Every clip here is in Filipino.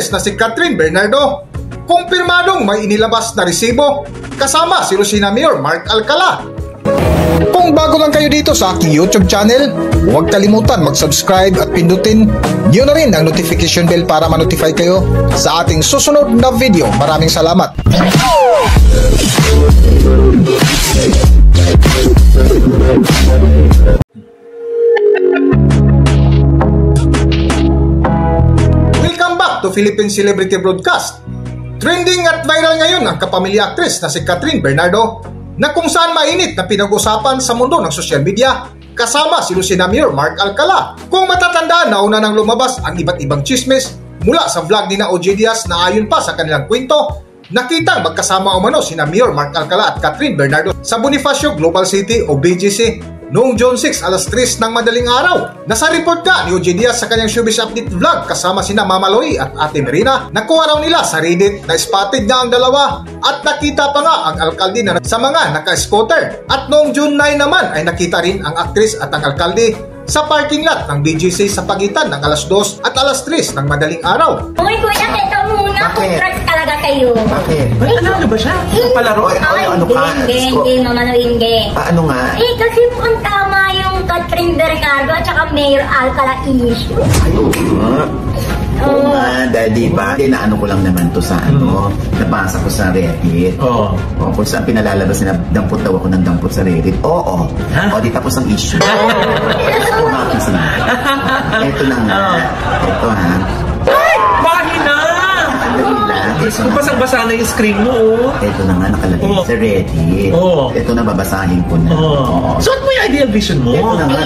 aktres na si Catherine Bernardo. Kumpirmadong may inilabas na resibo kasama si Lucina Mayor Mark Alcala. Kung bago lang kayo dito sa aking YouTube channel, huwag kalimutan mag-subscribe at pindutin niyo na rin ang notification bell para ma-notify kayo sa ating susunod na video. Maraming salamat! Welcome back to Philippine Celebrity Broadcast. Trending at viral ngayon ang kapamilya actress na si Catherine Bernardo na kung saan mainit na pinag-usapan sa mundo ng social media kasama si Lucina Mayor Mark Alcala. Kung matatandaan, nauna nang lumabas ang iba't ibang chismis mula sa vlog ni na OJ Diaz na ayon pa sa kanilang kwento, nakitang magkasama umano sina Mayor Mark Alcala at Catherine Bernardo sa Bonifacio Global City o BGC noong June 6 alas 3 ng madaling araw. Nasa report ka ni OJ Diaz sa kanyang showbiz update vlog kasama sina Mama Loy at Ate Marina. Nakuha raw nila sa Reddit na spotted na ang dalawa at nakita pa nga ang alkalde na sa mga naka-scooter. At noong June 9 naman ay nakita rin ang aktris at ang alkalde sa parking lot ng BGC sa pagitan ng alas 2 at alas 3 ng madaling araw. Uy, kuya, ito muna. Contract talaga kayo. Bakit? Ano ba siya? Palaro? Ano ka? Hindi, Mama Noy, hindi. Ano nga? Eh, kasi mukhang tama yung Catherine Bernardo at saka Mayor Alcala issue. Oo nga, dahil diba, inaano ko lang naman to sa nabasa ko sa Reddit. Oo. Kung saan pinalalabas na dampot daw ako ng dampot sa Reddit. Oo. O, di tapos ang issue. Happy sila. Ito na nga. Ito ha. Ay! Bahin na! Basang-basa na yung screen mo, oh. Ito na nga, nakalagay sa Reddit. Ito na, babasahin ko na. Suot mo yung ideal vision mo. Ito na nga,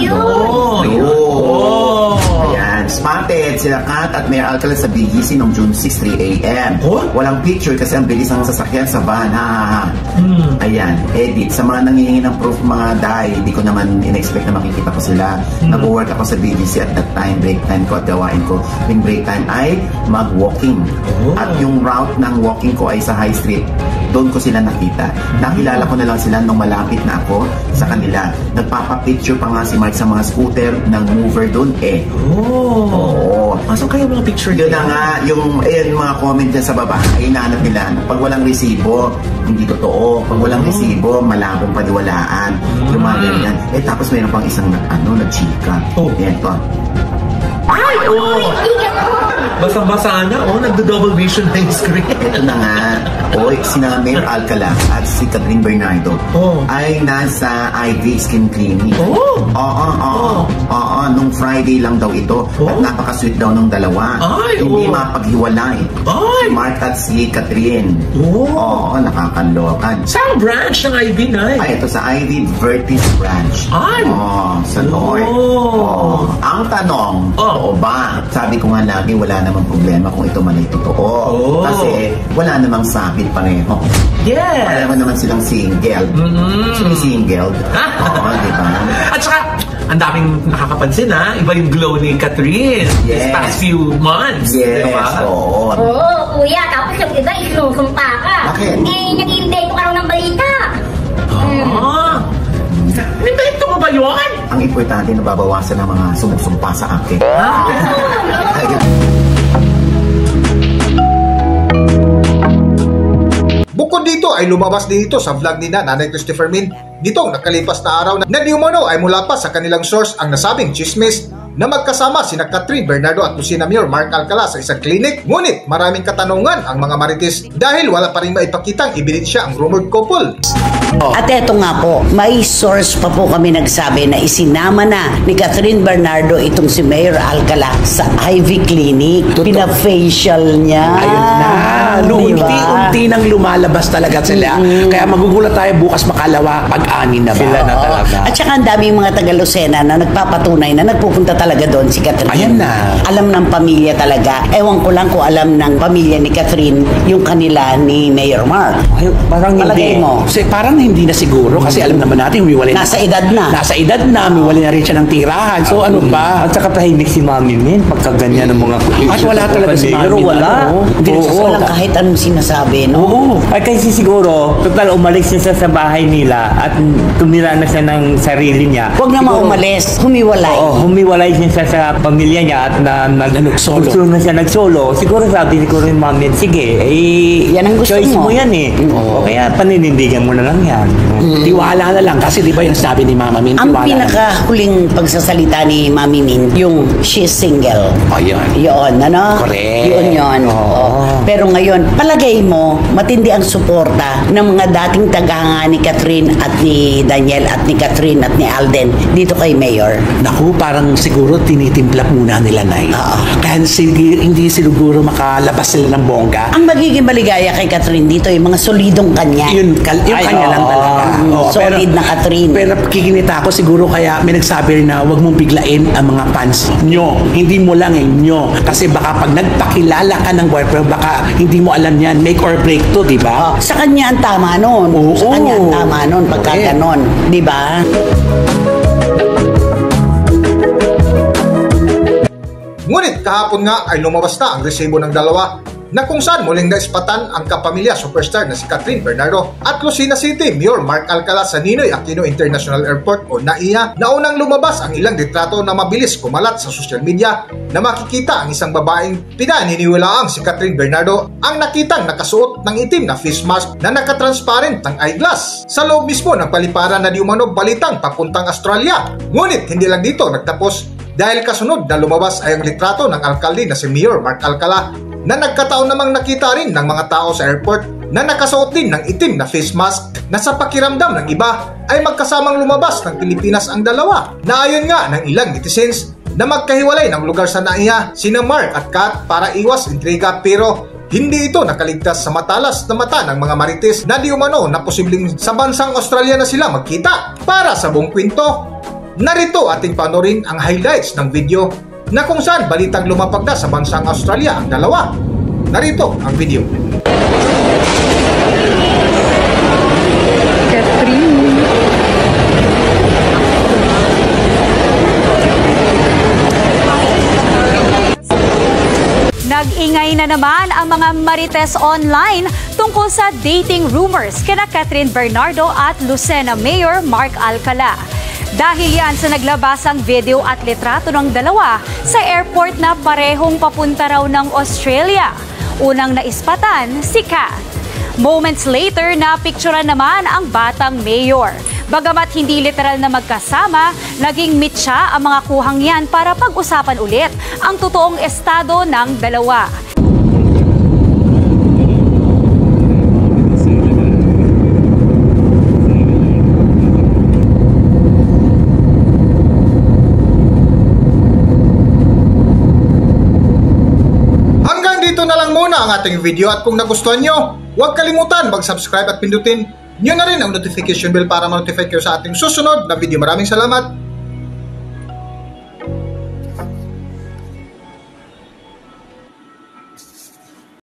ayan, spotted sila Kat at Mayor Alcala sa BGC noong June 6, 3 a.m. Walang picture kasi ang bilis ng sasakyan sa van. Ayan, edit. Sa mga nangihingi ng proof mga dahi, hindi ko naman in-expect na makikita ko sila. Nag-work ako sa BGC at that time, break time ko at gawain ko. Yung break time ay mag-walking. At yung route ng walking ko ay sa High Street. Doon ko sila nakita. Nakilala ko na lang sila nung malapit na ako sa kanila. Nagpapapicture pa nga si Mark sa mga scooter ng mover doon eh. Oo. So kayo mga picture yun na nga, yung mga comment dyan sa baba, ay inaanap nila. Pag walang resibo, hindi totoo. Pag walang resibo, malabong paniwalaan. Yung mga ganyan. Eh tapos mayroon pang isang nag-chika. Yan to. Ay! Basang-basa na, nagdo-double vision na yung screen. Ito na nga, sina Mayor Alcala at si Catherine Bernardo ay nasa IV Skin Clinic. Nung Friday lang daw ito. At napaka-sweet daw nung dalawa. Hindi mapaghiwalay. Si Mark at si Catherine. Nakakalokan. Saan branch ng IV na ito sa IV Vertis branch. Sa North. Ang tanong, totoo ba? Sabi ko nga lagi, wala namang problema kung ito man ay totoo. Kasi wala namang sabit pareho. Yes! Pareho naman silang single. Sino single? Diba? At saka, ang daming nakakapansin Iba yung glow ni Catherine these past few months. Yes, oo, kuya. Tapos yung iba, isinusumpa ka. Bakit? Nag-invento ka raw ng balita. Invento mo ba yun? Ang importante, nababawasan ng mga sumusumpa sa akin. Bukod dito ay lumabas din ito sa vlog ni Nanay Christopher Min nitong nakalipas na araw na di umano ay mula pa sa kanilang source ang nasabing chismis na magkasama sina Catherine Bernardo at Lucina Mayor Mark Alcala sa isang clinic. Ngunit maraming katanungan ang mga marites dahil wala pa rin maipakitang ebidensya ang rumored couple. At eto nga po, may source pa po kami nagsabi na isinama na ni Catherine Bernardo itong si Mayor Alcala sa IV Clinic. Pina-facial niya. Ayun na. Unti-unti nang lumalabas talaga sila. Kaya magugulat tayo bukas makalawa pag-anin na ba? Sila na talaga. At saka ang daming mga taga-Lucena na nagpapatunay na nagpupunta talaga doon si Catherine. Ayan na. Alam ng pamilya talaga. Ewan ko lang kung alam ng pamilya ni Catherine yung kanila ni Mayor Mark. Ay, parang palagay hindi. mo. Parang hindi na siguro kasi alam naman natin humiwalay Nasa edad na. Nasa edad na. Humiwalay na rin siya ng tirahan. So ano pa? At saka tahimik si Mami pagka ganyan ng mga At wala talaga si Mami. Pero wala. Walang kahit anong sinasabi, no? Oo. Ay kasi siguro, total umalis siya sa bahay nila at tumira na siya ng sarili niya. Huwag naman Siguro, umalis, humiwalay. Oo, humiwalay siya sa pamilya niya at Nagsolo. gusto na siya nagsolo. Siguro sabi ko rin mami, sige, Yan ang gusto choice mo. mo yan eh. O kaya paninindigan mo na lang yan. Tiwala na lang kasi di ba yung sabi ni Mama Min, Ang tiwala na lang. pinakahuling pagsasalita ni Mami Min, yung she's single. Ayun. Yun, ano? Correct. Yun. Oo. Pero ngayon, palagay mo, matindi ang suporta ng mga dating tagahanga ni Catherine at ni Daniel at ni Catherine at ni Alden dito kay Mayor. Naku, parang siguro tinitimpla muna nila, Nay. Kaya hindi siguro makalabas sila ng bongga. Ang magiging maligaya kay Catherine dito, yung mga solidong kanya. Yung kanya lang talaga. Oo, Solid na Catherine. Pero kikinita ko siguro kaya may nagsabi rin na huwag mong biglain ang mga fans nyo. Hindi mo lang nyo. Kasi baka pag nagpakilala ka ng boyfriend, baka hindi mo alam yan. Make or break to, di ba? Sa kanya ang tama nun. Oo. Sa kanya ang tama nun pagka Correct. ganon. Di ba? Ngunit kahapon nga ay lumabas na ang resibo ng dalawa na kung saan muling naispatan ang kapamilya superstar na si Catherine Bernardo at Lucena City Mayor Mark Alcala sa Ninoy Aquino International Airport o NAIA na unang lumabas ang ilang litrato na mabilis kumalat sa social media na makikita ang isang babaeng pinaniniwalaang si Catherine Bernardo ang nakitang nakasuot ng itim na face mask na nakatransparent ng eyeglass sa loob mismo ng paliparan na di umano balitang papuntang Australia. Ngunit hindi lang dito nagtapos dahil kasunod na lumabas ay ang litrato ng alkalde na si Mayor Mark Alcala na nagkataon namang nakita rin ng mga tao sa airport na nakasuot din ng itim na face mask na sa pakiramdam ng iba ay magkasamang lumabas ng Pilipinas ang dalawa na ayon nga ng ilang netizens na magkahiwalay ng lugar sa NAIA sina Mark at Kat para iwas intriga pero hindi ito nakaligtas sa matalas na mata ng mga marites na di umano na posibleng sa bansang Australia na sila magkita. Para sa buong kwento, narito ating panorin ang highlights ng video na kung saan balitang lumapag na sa bansang Australia ang dalawa. Narito ang video. Nag-ingay na naman ang mga marites online tungkol sa dating rumors kina Catherine Bernardo at Lucena Mayor Mark Alcala. Dahil yan sa naglabasang video at litrato ng dalawa sa airport na parehong papunta raw ng Australia. Unang naispatan si Kat. Moments later, napicturean naman ang batang mayor. Bagamat hindi literal na magkasama, naging meet siya ang mga kuhang yan para pag-usapan ulit ang totoong estado ng dalawa. Dito na lang muna ang ating video at kung nagustuhan nyo, huwag kalimutan mag-subscribe at pindutin nyo na rin ang notification bell para ma-notify kayo sa ating susunod na video. Maraming salamat!